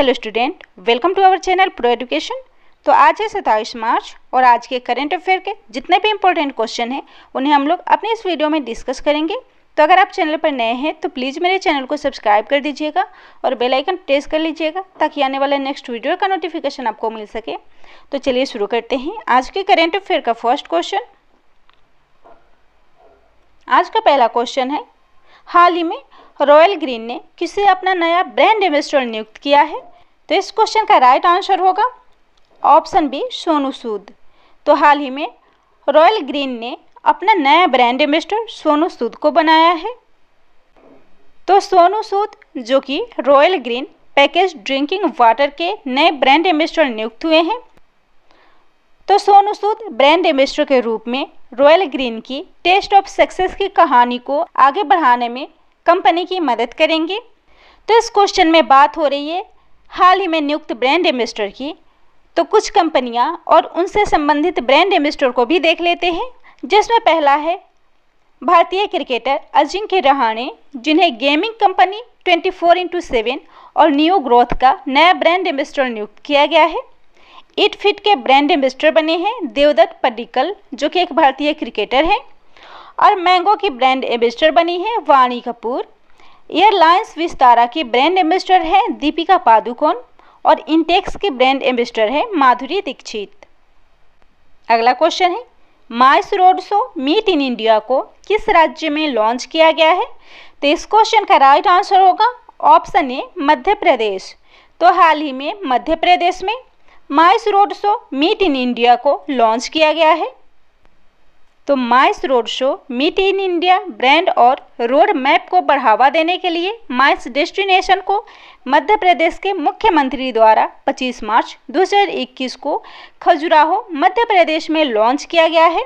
Hello student, welcome to our channel pro education. तो आज है 27 मार्च और आज के करंट अफेयर के जितने भी इंपॉर्टेंट क्वेश्चन हैं उन्हें हम लोग अपने इस वीडियो में डिस्कस करेंगे। तो अगर आप चैनल पर नए हैं तो प्लीज़ मेरे चैनल को सब्सक्राइब कर दीजिएगा और बेल आइकन प्रेस कर लीजिएगा ताकि आने वाले नेक्स्ट वीडियो का नोटिफिकेशन आपको मिल सके। तो चलिए शुरू करते हैं आज के करंट अफेयर का फर्स्ट क्वेश्चन। आज का पहला क्वेश्चन है, हाल ही में रॉयल ग्रीन ने किसे अपना नया ब्रांड एम्बेसडर नियुक्त किया है? तो इस क्वेश्चन का राइट आंसर होगा ऑप्शन बी, सोनू सूद। तो हाल ही में रॉयल ग्रीन ने अपना नया ब्रांड एम्बेसडर सोनू सूद को बनाया है। तो सोनू सूद जो कि royal green package drinking water के नए ब्रांड एम्बेसडर नियुक्त हुए हैं। तो सोनू सूद ब्रांड एम्बेसडर के रूप में रॉयल ग्रीन की टेस्ट ऑफ सक्सेस की कहानी को आगे बढ़ाने में कंपनी की मदद करेंगे। तो इस क्वेश्चन में बात हो रही है हाल ही में नियुक्त ब्रांड एम्बेसडर की। तो कुछ कंपनियां और उनसे संबंधित ब्रांड एम्बेसडर को भी देख लेते हैं, जिसमें पहला है भारतीय क्रिकेटर अजिंक्य रहाणे, जिन्हें गेमिंग कंपनी 24x7 और न्यू ग्रोथ का नया ब्रांड एम्बेसडर नियुक्त किया गया है। ईट फिट के ब्रांड एम्बेसडर बने हैं देवदत्त पड्डीकल, जो कि एक भारतीय क्रिकेटर हैं। और मैंगो की ब्रांड एम्बेसडर बनी है वाणी कपूर। एयरलाइंस विस्तारा की ब्रांड एम्बेसडर है दीपिका पादुकोण और इंटेक्स की ब्रांड एम्बेसडर है माधुरी दीक्षित। अगला क्वेश्चन है, MICE road show meet in India को किस राज्य में लॉन्च किया गया है? तो इस क्वेश्चन का राइट आंसर होगा ऑप्शन ए, मध्य प्रदेश। तो हाल ही में मध्य प्रदेश में MICE road show meet in India को लॉन्च किया गया है। तो MICE road show meet in India brand और रोड मैप को बढ़ावा देने के लिए माइस डेस्टिनेशन को मध्य प्रदेश के मुख्यमंत्री द्वारा 25 मार्च 2021 को खजुराहो मध्य प्रदेश में लॉन्च किया गया है।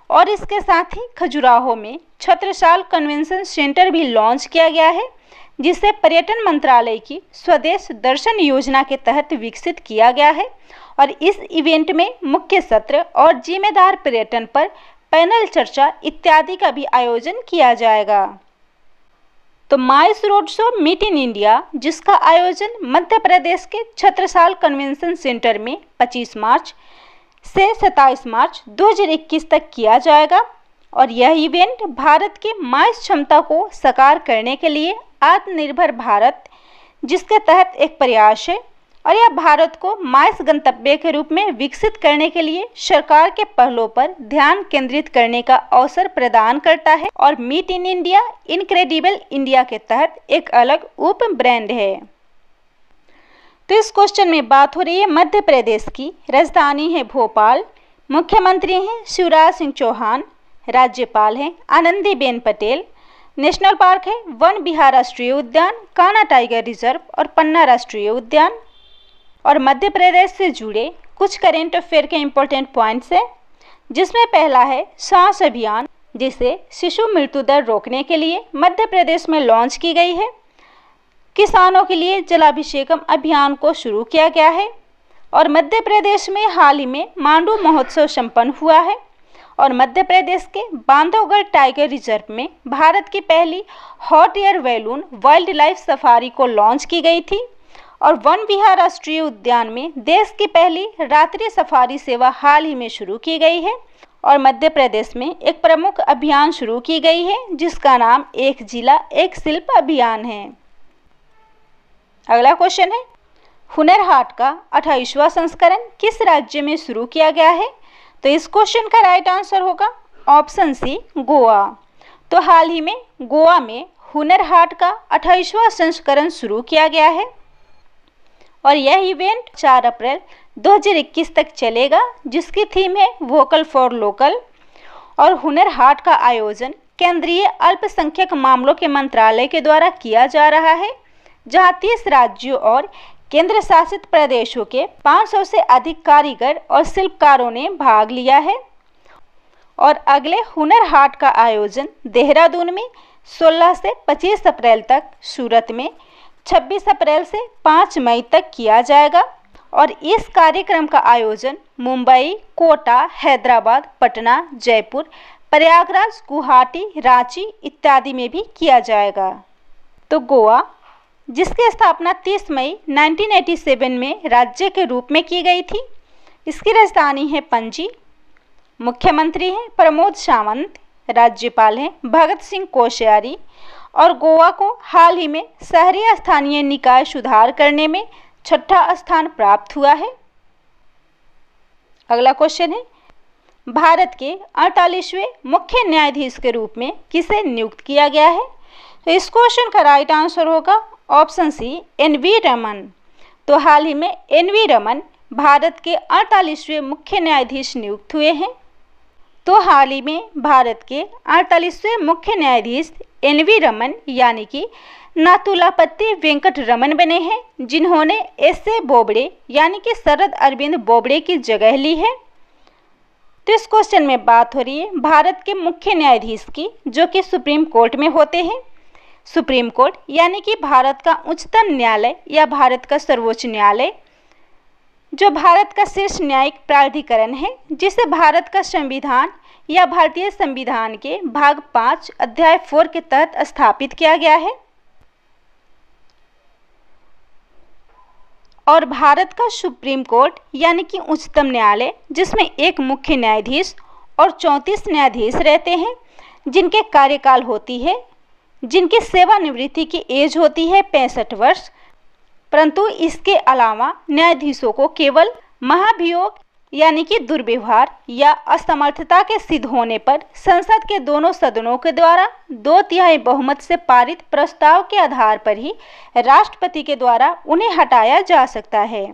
और इसके साथ ही खजुराहो में छत्रसाल कन्वेंशन सेंटर भी लॉन्च किया गया है, जिसे पर्यटन मंत्रालय की स्वदेश दर्शन योजना के तहत विकसित किया गया है। और इस इवेंट में मुख्य सत्र और जिम्मेदार पर्यटन पर पैनल चर्चा इत्यादि का भी आयोजन किया जाएगा। तो MICE road show meet in India, जिसका आयोजन मध्य प्रदेश के छत्रसाल कन्वेंशन सेंटर में 25 मार्च से 27 मार्च 2021 तक किया जाएगा। और यह इवेंट भारत की माइस क्षमता को साकार करने के लिए आत्मनिर्भर भारत, जिसके तहत एक प्रयास है। और यह भारत को माइस गंतव्य के रूप में विकसित करने के लिए सरकार के पहलों पर ध्यान केंद्रित करने का अवसर प्रदान करता है। और meet in India incredible India के तहत एक अलग उप ब्रांड है। तो इस क्वेश्चन में बात हो रही है मध्य प्रदेश की। राजधानी है भोपाल, मुख्यमंत्री हैं शिवराज सिंह चौहान, राज्यपाल हैं आनंदीबेन पटेल, नेशनल पार्क है वन विहार राष्ट्रीय उद्यान, कान्हा टाइगर रिजर्व और पन्ना राष्ट्रीय उद्यान। और मध्य प्रदेश से जुड़े कुछ करेंट अफेयर के इम्पोर्टेंट पॉइंट्स हैं, जिसमें पहला है सांस अभियान, जिसे शिशु मृत्यु दर रोकने के लिए मध्य प्रदेश में लॉन्च की गई है। किसानों के लिए जलाभिषेकम अभियान को शुरू किया गया है। और मध्य प्रदेश में हाल ही में मांडू महोत्सव संपन्न हुआ है। और मध्य प्रदेश के बांधवगढ़ टाइगर रिजर्व में भारत की पहली hot air balloon wild life safari को लॉन्च की गई थी। और वन विहार राष्ट्रीय उद्यान में देश की पहली रात्रि सफारी सेवा हाल ही में शुरू की गई है। और मध्य प्रदेश में एक प्रमुख अभियान शुरू की गई है, जिसका नाम एक जिला एक शिल्प अभियान है। अगला क्वेश्चन है, हुनर हाट का 28वां संस्करण किस राज्य में शुरू किया गया है? तो इस क्वेश्चन का राइट आंसर होगा ऑप्शन सी, गोवा। तो हाल ही में गोवा में हुनर हाट का 28वां संस्करण शुरू किया गया है। और यह इवेंट 4 अप्रैल 2021 तक चलेगा, जिसकी थीम है वोकल फॉर लोकल। और हुनर हाट का आयोजन केंद्रीय अल्पसंख्यक मामलों के मंत्रालय के द्वारा किया जा रहा है, जहां 30 राज्यों और केंद्र शासित प्रदेशों के 500 से अधिक कारीगर और शिल्पकारों ने भाग लिया है। और अगले हुनर हाट का आयोजन देहरादून में 16 से 25 अप्रैल तक, सूरत में 26 अप्रैल से 5 मई तक किया जाएगा। और इस कार्यक्रम का आयोजन मुंबई, कोटा, हैदराबाद, पटना, जयपुर, प्रयागराज, गुवाहाटी, रांची इत्यादि में भी किया जाएगा। तो गोवा जिसकी स्थापना 30 मई 1987 में राज्य के रूप में की गई थी। इसकी राजधानी है पणजी। मुख्यमंत्री हैं प्रमोद सावंत, राज्यपाल हैं भगत सिंह कोश्यारी, और गोवा को हाल ही में शहरी स्थानीय निकाय सुधार करने में 6ठा स्थान प्राप्त हुआ है। अगला क्वेश्चन है, भारत के 48वें मुख्य न्यायाधीश के रूप में किसे नियुक्त किया गया है? तो इस क्वेश्चन का राइट आंसर होगा ऑप्शन सी, एन.वी. रमन। तो हाल ही में एन.वी. रमन भारत के 48वें मुख्य न्यायाधीश नियुक्त हुए हैं। तो हाल ही में भारत के 48वें मुख्य न्यायाधीश एन.वी. रमन यानी कि नाथुलापति वेंकट रमन बने हैं, जिन्होंने एस.ए. बोबड़े यानी कि शरद अरविंद बोबड़े की जगह ली है। तो इस क्वेश्चन में बात हो रही है भारत के मुख्य न्यायाधीश की, जो कि सुप्रीम कोर्ट में होते हैं। सुप्रीम कोर्ट यानी कि भारत का उच्चतम न्यायालय या भारत का सर्वोच्च न्यायालय, जो भारत का शीर्ष न्यायिक प्राधिकरण है, जिसे भारत का संविधान या भारतीय संविधान के भाग 5 अध्याय 4 के तहत स्थापित किया गया है। और भारत का सुप्रीम कोर्ट यानी कि उच्चतम न्यायालय, जिसमें एक मुख्य न्यायाधीश और 34 न्यायाधीश रहते हैं, जिनके कार्यकाल होती है, जिनकी सेवानिवृत्ति की एज होती है 65 वर्ष। परंतु इसके अलावा न्यायाधीशों को केवल महाभियोग यानी कि दुर्व्यवहार या असमर्थता के सिद्ध होने पर संसद के दोनों सदनों के द्वारा 2/3 बहुमत से पारित प्रस्ताव के आधार पर ही राष्ट्रपति के द्वारा उन्हें हटाया जा सकता है।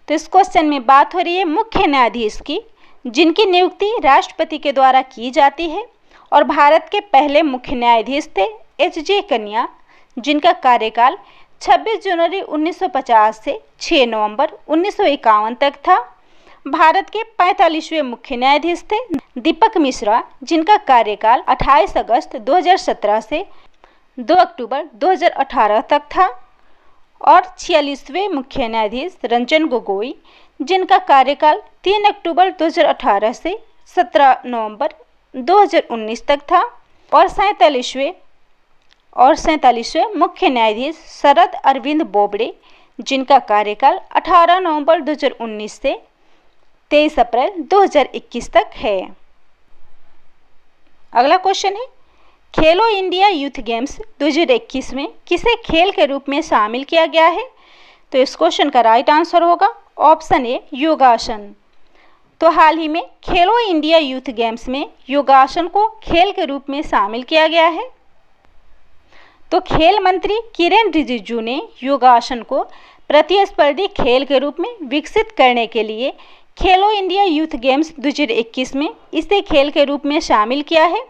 तो इस क्वेश्चन में बात हो रही है मुख्य न्यायाधीश की, जिनकी नियुक्ति राष्ट्रपति के द्वारा की जाती है। और भारत के पहले मुख्य न्यायाधीश थे एच.जे. कन्या, जिनका कार्यकाल 26 जनवरी 1950 से 6 नवंबर 1951 तक था। भारत के 45वें मुख्य न्यायाधीश थे दीपक मिश्रा, जिनका कार्यकाल 28 अगस्त 2017 से 2 अक्टूबर 2018 तक था। और 46वें मुख्य न्यायाधीश रंजन गोगोई, जिनका कार्यकाल 3 अक्टूबर 2018 से 17 नवंबर 2019 तक था। और 47वें मुख्य न्यायाधीश शरद अरविंद बोबड़े, जिनका कार्यकाल 18 नवंबर 2019 से 23 अप्रैल 2021 तक है। अगला क्वेश्चन है, खेलो इंडिया यूथ गेम्स 2021 में किसे खेल के रूप में शामिल किया गया है? तो इस क्वेश्चन का राइट आंसर होगा ऑप्शन ए, योगासन। तो हाल ही में खेलो इंडिया यूथ गेम्स में योगासन को खेल के रूप में शामिल किया गया है। तो खेल मंत्री किरेन रिजिजू ने योगासन को प्रतिस्पर्धी खेल के रूप में विकसित करने के लिए खेलो इंडिया यूथ गेम्स 2021 में इसे खेल के रूप में शामिल किया है।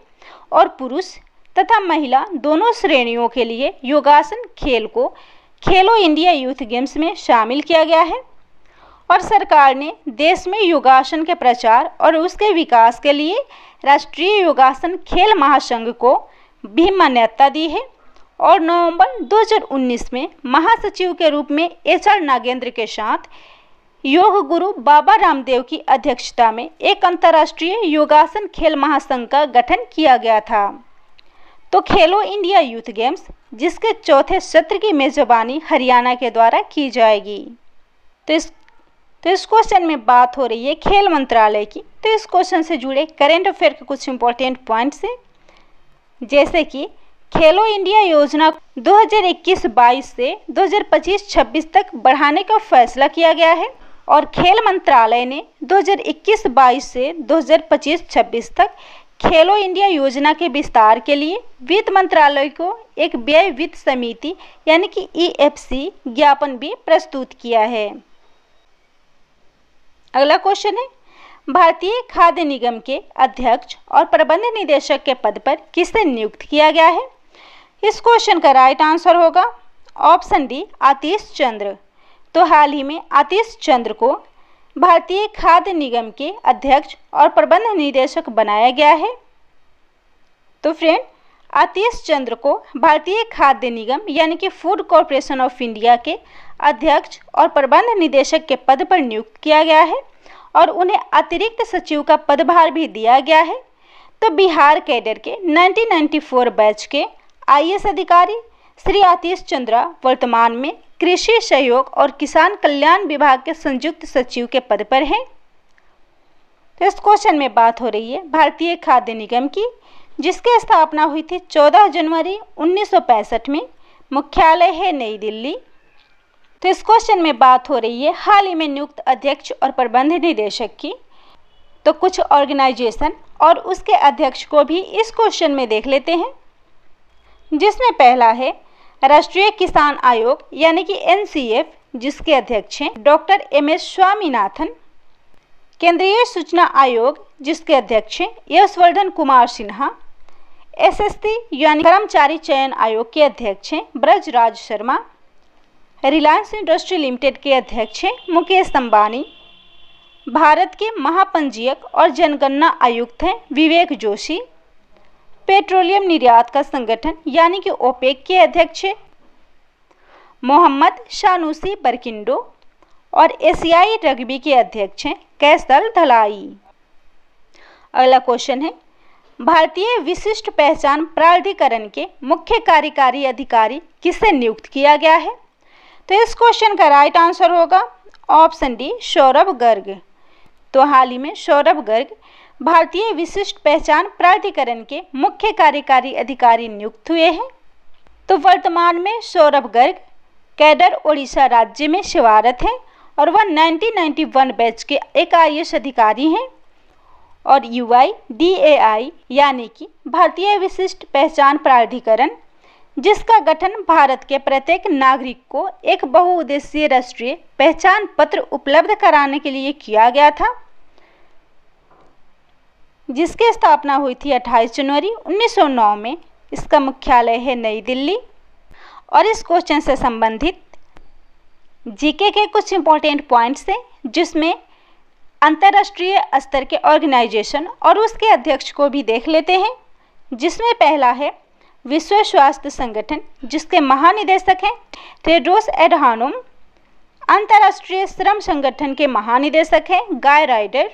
और पुरुष तथा महिला दोनों श्रेणियों के लिए योगासन खेल को खेलो इंडिया यूथ गेम्स में शामिल किया गया है। और सरकार ने देश में योगासन के प्रचार और उसके विकास के लिए राष्ट्रीय योगासन खेल महासंघ को भी मान्यता दी है। और नवंबर 2019 में महासचिव के रूप में एच.आर. नागेंद्र के साथ योग गुरु बाबा रामदेव की अध्यक्षता में एक अंतर्राष्ट्रीय योगासन खेल महासंघ का गठन किया गया था। तो खेलो इंडिया यूथ गेम्स, जिसके चौथे सत्र की मेजबानी हरियाणा के द्वारा की जाएगी। तो इस क्वेश्चन में बात हो रही है खेल मंत्रालय की। तो इस क्वेश्चन से जुड़े करेंट अफेयर के कुछ इंपॉर्टेंट पॉइंट्स हैं, जैसे कि खेलो इंडिया योजना 2021-22 से 2025-26 तक बढ़ाने का फैसला किया गया है। और खेल मंत्रालय ने 2021-22 से 2025-26 तक खेलो इंडिया योजना के विस्तार के लिए वित्त मंत्रालय को एक व्यय वित्त समिति यानी कि EFC ज्ञापन भी प्रस्तुत किया है। अगला क्वेश्चन है, भारतीय खाद्य निगम के अध्यक्ष और प्रबंध निदेशक के पद पर किसे नियुक्त किया गया है? इस क्वेश्चन का राइट आंसर होगा ऑप्शन डी, आतिश चंद्र। तो हाल ही में आतिश चंद्र को भारतीय खाद्य निगम के अध्यक्ष और प्रबंध निदेशक बनाया गया है। तो फ्रेंड, आतिश चंद्र को भारतीय खाद्य निगम यानी कि फूड कॉरपोरेशन ऑफ इंडिया के अध्यक्ष और प्रबंध निदेशक के पद पर नियुक्त किया गया है और उन्हें अतिरिक्त सचिव का पदभार भी दिया गया है। तो बिहार कैडर के 1994 बैच के IAS अधिकारी श्री आतिश चंद्रा वर्तमान में कृषि सहयोग और किसान कल्याण विभाग के संयुक्त सचिव के पद पर हैं। तो इस क्वेश्चन में बात हो रही है भारतीय खाद्य निगम की, जिसकी स्थापना हुई थी 14 जनवरी 1965 में। मुख्यालय है नई दिल्ली। तो इस क्वेश्चन में बात हो रही है हाल ही में नियुक्त अध्यक्ष और प्रबंध निदेशक की। तो कुछ ऑर्गेनाइजेशन और उसके अध्यक्ष को भी इस क्वेश्चन में देख लेते हैं, जिसमें पहला है राष्ट्रीय किसान आयोग यानी कि NCF, जिसके अध्यक्ष हैं डॉक्टर MS स्वामीनाथन। केंद्रीय सूचना आयोग, जिसके अध्यक्ष हैं यशवर्धन कुमार सिन्हा। SSC यानी कर्मचारी चयन आयोग के अध्यक्ष हैं ब्रजराज शर्मा। रिलायंस इंडस्ट्री लिमिटेड के अध्यक्ष हैं मुकेश अंबानी। भारत के महापंजीयक और जनगणना आयुक्त हैं विवेक जोशी। पेट्रोलियम निर्यात का संगठन यानी कि OPEC के अध्यक्ष हैं मोहम्मद शानूसी बरकिंडो। और एशियाई रग्बी के अध्यक्ष हैं कैसल धलाई। अगला क्वेश्चन है भारतीय विशिष्ट पहचान प्राधिकरण के मुख्य कार्यकारी अधिकारी किसे नियुक्त किया गया है? तो इस क्वेश्चन का राइट आंसर होगा ऑप्शन डी, सौरभ गर्ग। तो हाल ही में सौरभ गर्ग भारतीय विशिष्ट पहचान प्राधिकरण के मुख्य कार्यकारी अधिकारी नियुक्त हुए हैं। तो वर्तमान में सौरभ गर्ग कैडर ओडिशा राज्य में सेवारत हैं और वह 1991 बैच के एक IAS अधिकारी हैं। और UIDAI यानी कि भारतीय विशिष्ट पहचान प्राधिकरण, जिसका गठन भारत के प्रत्येक नागरिक को एक बहुउद्देशीय राष्ट्रीय पहचान पत्र उपलब्ध कराने के लिए किया गया था, जिसकी स्थापना हुई थी 28 जनवरी 1909 में। इसका मुख्यालय है नई दिल्ली। और इस क्वेश्चन से संबंधित जीके के कुछ इंपॉर्टेंट पॉइंट्स हैं, जिसमें अंतर्राष्ट्रीय स्तर के ऑर्गेनाइजेशन और उसके अध्यक्ष को भी देख लेते हैं, जिसमें पहला है विश्व स्वास्थ्य संगठन, जिसके महानिदेशक हैं टेड्रोस एडहानोम। अंतर्राष्ट्रीय श्रम संगठन के महानिदेशक हैं गाय राइडर।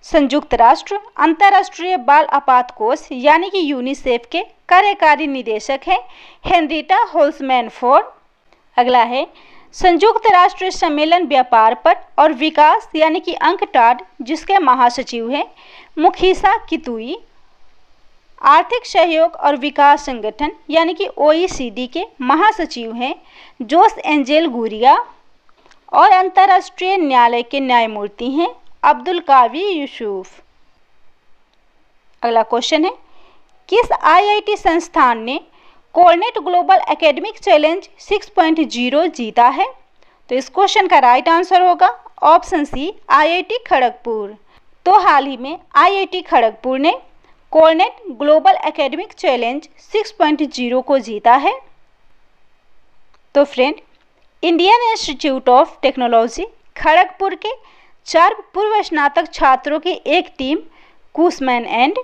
संयुक्त राष्ट्र अंतर्राष्ट्रीय बाल आपात कोष यानी कि यूनिसेफ के कार्यकारी निदेशक हैं हेनरिटा होल्समैन फोर्ड। अगला है संयुक्त राष्ट्र सम्मेलन व्यापार पर और विकास यानी कि अंकटाड, जिसके महासचिव हैं मुखीसा कितुई। आर्थिक सहयोग और विकास संगठन यानी कि OECD के महासचिव हैं जोस एंजेल गुरिया। और अंतर्राष्ट्रीय न्यायालय के न्यायमूर्ति हैं अब्दुल कावी यूसुफ। अगला क्वेश्चन है किस IIT संस्थान ने कोलनेट ग्लोबल एकेडमिक चैलेंज 6.0 जीता है? तो इस क्वेश्चन का राइट आंसर होगा ऑप्शन सी, IIT खड़गपुर। तो हाल ही में IIT खड़गपुर ने कोलनेट ग्लोबल एकेडमिक चैलेंज 6.0 को जीता है। तो friend, Indian institute of technology Kharagpur के 4 पूर्व स्नातक छात्रों की एक टीम कूसमैन एंड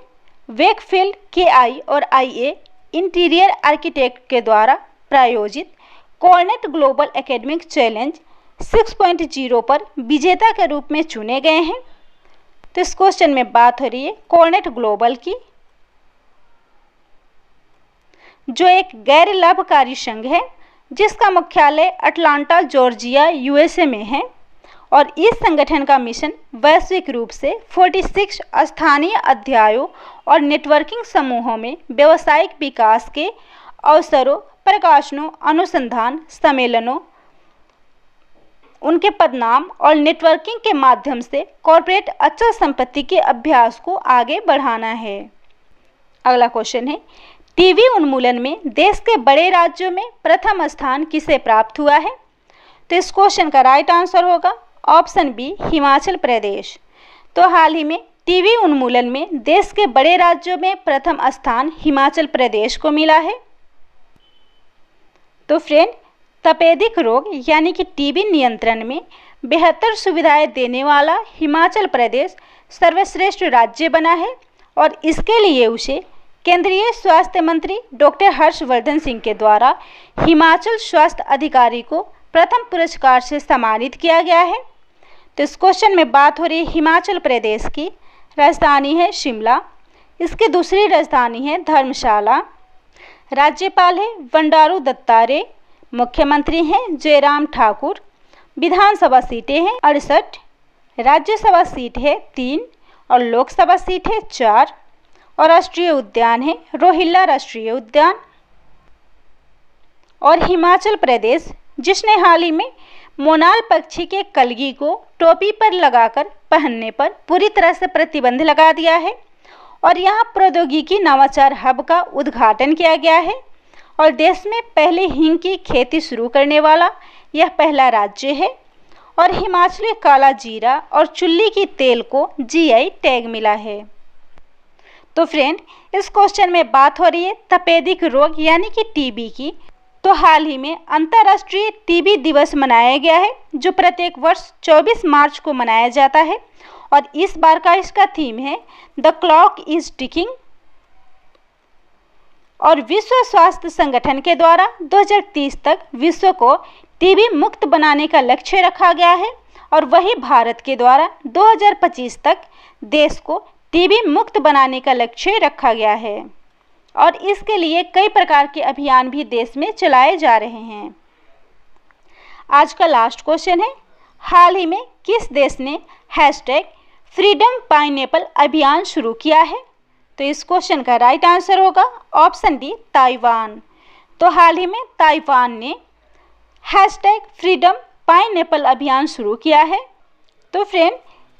वेकफील्ड KI और IA इंटीरियर आर्किटेक्ट के द्वारा प्रायोजित कोलनेट ग्लोबल एकेडमिक चैलेंज 6.0 पर विजेता के रूप में चुने गए हैं। तो इस क्वेश्चन में बात हो रही है कोलनेट ग्लोबल की, जो एक गैर लाभकारी संघ है, जिसका मुख्यालय अटलांटा जॉर्जिया USA में है। और इस संगठन का मिशन वैश्विक रूप से 46 स्थानीय अध्यायों और नेटवर्किंग समूहों में व्यावसायिक विकास के अवसरों, प्रकाशनों, अनुसंधान सम्मेलनों, उनके पदनाम और नेटवर्किंग के माध्यम से कॉर्पोरेट अचल संपत्ति के अभ्यास को आगे बढ़ाना है। अगला क्वेश्चन है टीबी उन्मूलन में देश के बड़े राज्यों में प्रथम स्थान किसे प्राप्त हुआ है? तो इस क्वेश्चन का राइट आंसर होगा ऑप्शन बी, हिमाचल प्रदेश। तो हाल ही में टीबी उन्मूलन में देश के बड़े राज्यों में प्रथम स्थान हिमाचल प्रदेश को मिला है। तो फ्रेंड, तपेदिक रोग यानी कि टीबी नियंत्रण में बेहतर सुविधाएं देने वाला हिमाचल प्रदेश सर्वश्रेष्ठ राज्य बना है और इसके लिए उसे केंद्रीय स्वास्थ्य मंत्री डॉक्टर हर्षवर्धन सिंह के द्वारा हिमाचल स्वास्थ्य अधिकारी को प्रथम पुरस्कार से सम्मानित किया गया है। तो इस क्वेश्चन में बात हो रही है हिमाचल प्रदेश की। राजधानी है शिमला, इसकी दूसरी राजधानी है धर्मशाला। राज्यपाल है बंडारू दत्तात्रेय, मुख्यमंत्री हैं जयराम ठाकुर, विधानसभा सीटें हैं 68, राज्यसभा सीट है 3 और लोकसभा सीट है 4 और राष्ट्रीय उद्यान है रोहिल्ला राष्ट्रीय उद्यान। और हिमाचल प्रदेश, जिसने हाल ही में मोनाल पक्षी के कलगी को टोपी पर लगाकर पहनने पर पूरी तरह से प्रतिबंध लगा दिया है और यहाँ प्रौद्योगिकी नवाचार हब का उद्घाटन किया गया है और देश में पहले हींग की खेती शुरू करने वाला यह पहला राज्य है और हिमाचली काला जीरा और चुल्ली की तेल को जीआई टैग मिला है। तो फ्रेंड, इस क्वेश्चन में बात हो रही है तपेदिक रोग यानी कि टीबी की। तो हाल ही में अंतर्राष्ट्रीय टीबी दिवस मनाया गया है जो प्रत्येक वर्ष 24 मार्च को मनाया जाता है और इस बार का इसका थीम है द क्लॉक इज टिकिंग। और विश्व स्वास्थ्य संगठन के द्वारा 2030 तक विश्व को टीबी मुक्त बनाने का लक्ष्य रखा गया है और वही भारत के द्वारा 2025 तक देश को टीबी मुक्त बनाने का लक्ष्य रखा गया है और इसके लिए कई प्रकार के अभियान भी देश में चलाए जा रहे हैं। आज का लास्ट क्वेश्चन है, हाल ही में किस देश ने #फ्रीडम पाइनएप्पल अभियान शुरू किया है? तो इस क्वेश्चन का राइट आंसर होगा ऑप्शन डी, ताइवान। तो हाल ही में ताइवान ने #फ्रीडम पाइनएप्पल अभियान शुरू किया है। तो फ्रेंड,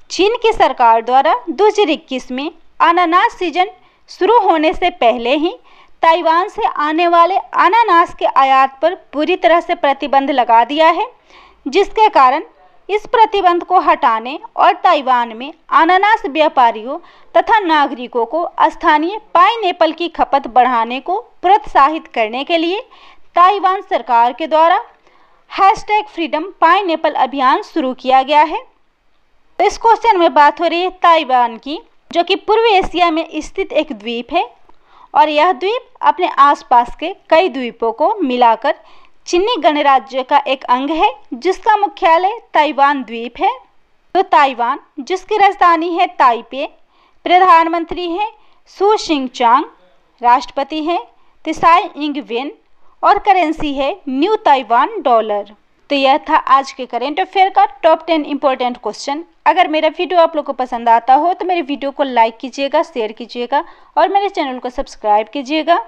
चीन की सरकार द्वारा 2021 में अनानास सीजन शुरू होने से पहले ही ताइवान से आने वाले अनानास के आयात पर पूरी तरह से प्रतिबंध लगा दिया है, जिसके कारण इस प्रतिबंध को हटाने और ताइवान में अनानास व्यापारियों तथा नागरिकों को स्थानीय पाइनएप्पल की खपत बढ़ाने को प्रोत्साहित करने के लिए ताइवान सरकार के द्वारा #फ्रीडम पाइनएप्पल अभियान शुरू किया गया है। तो इस क्वेश्चन में बात हो रही है ताइवान की, जो कि पूर्व एशिया में स्थित एक द्वीप है और यह द्वीप अपने आसपास के कई द्वीपों को मिलाकर चीनी गणराज्य का एक अंग है, जिसका मुख्यालय ताइवान द्वीप है। तो ताइवान, जिसकी राजधानी है ताइपे, प्रधानमंत्री हैं सू शिंगचांग, राष्ट्रपति हैं त्साई इंग-वेन और करेंसी है न्यू ताइवान डॉलर। तो यह था आज के करेंट अफेयर का टॉप 10 इंपॉर्टेंट क्वेश्चन। अगर मेरा वीडियो आप लोग को पसंद आता हो तो मेरे वीडियो को लाइक कीजिएगा, शेयर कीजिएगा और मेरे चैनल को सब्सक्राइब कीजिएगा।